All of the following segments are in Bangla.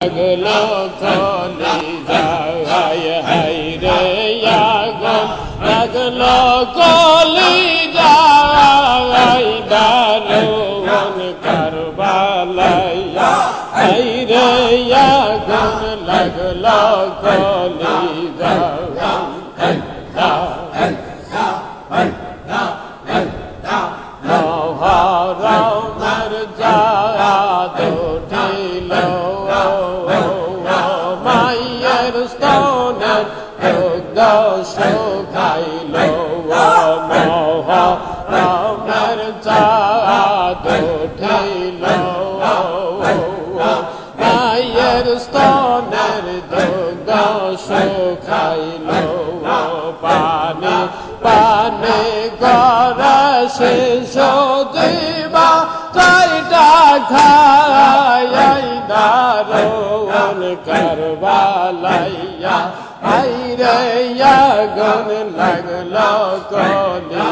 লাগলো কলি যায় হাই রে আগুন লাগলো কলি যায় দারুণ কারবালায় হাই রে আগুন লাগলো কলি যায় মহরমের জাদু ঢিল মায়ের স্তনের দুগ্ধ শুকাইল মহরমের জাদু ঢিল মায়ের স্তনের দুগ্ধ শুকাইল পানি পানি গড়া শিশু দিবা কয়টা খাই দারুণ কারবালাইয়া হাই রে আগুন লাগলো কলি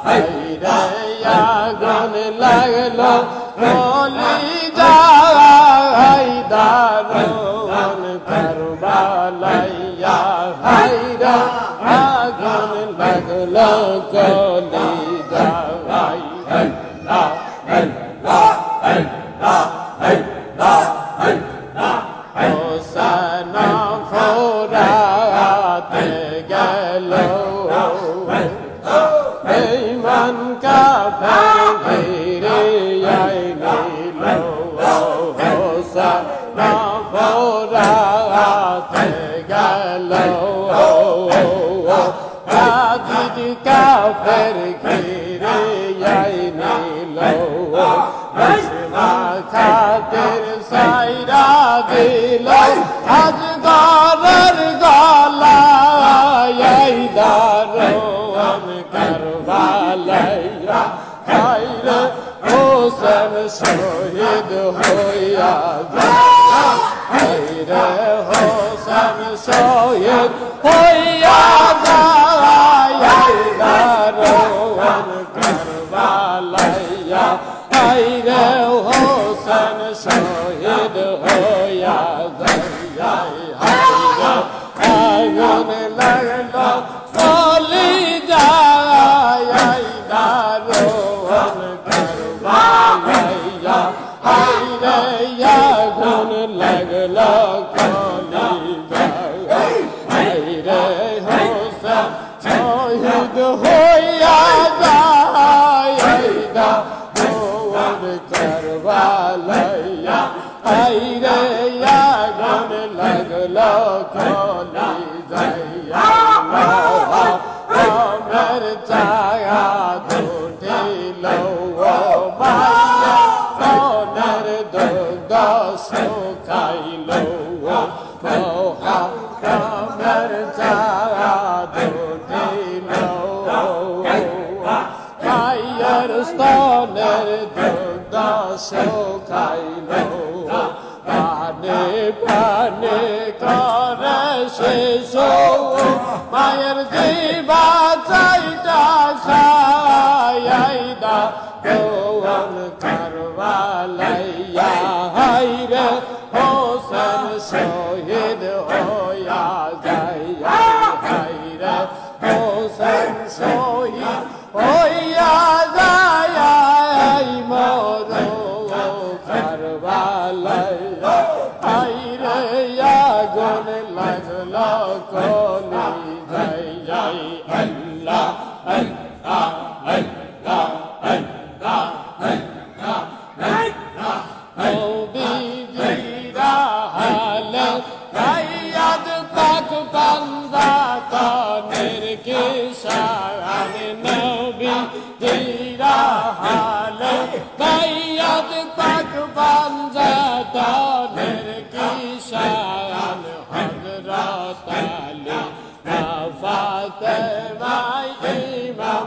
হাই রে আগুন লাগলো কলি যাই দারুণ কারবালাইয়া হাই রে আগুন লাগলো কলি যাই হোসেন ফোরাতে গেল বেঈমান কাফের ঘিরে আইনিল হোসেন ফোরাতে গেল আজিদ কাফের ঘিরে আইনিল খাতের সাইরা দিল আজ গরের গলায় দারুণ কারবালাইয়া হাই রে হোসেন শহীদ হইয়া হাই রে হোসেন শহীদ হইয়া যায় দারুণ কারবালাইয়া হাই রে হোসেন শহীদ হইয়া যায় আগুন লাগলো কলি যায় দারুণ কারবালাইয়া হাই রে আগুন লাগলো কলি যায় হাই রে হোসেন শহীদ হইয়া যায় দারুণ কারবালাইয়া হাই রে আগুন লাগলো কলি যাইয়া আমার ছায়া উঠিল মায়া সোনার দুগ্ধ শুকাইল আমার ছায়া উঠিল মায়ের স্তনের দুগ্ধ শুকাইল পানে পানে করে শিশু মায়ের জিবা চাইটা খাই দারুণ কারবালাইয়া হাই রে হোসেন শহীদ হইয়া যায় হাই রে হোসেন শহীদ হইয়া যায় মরো কারবালাইয়া হাই রে আগুন লাগলো কলি যাই আল্লাহ আল্লাহ আল্লাহ আল্লাহ আল্লাহ নবীজিরা হালে গায়াদ পাক বান্দা কানের কে শান নবীজিরা হালে গায়াদ পাক বান্দা কানের কে শান হযরত আলী ফাতেমা ইমাম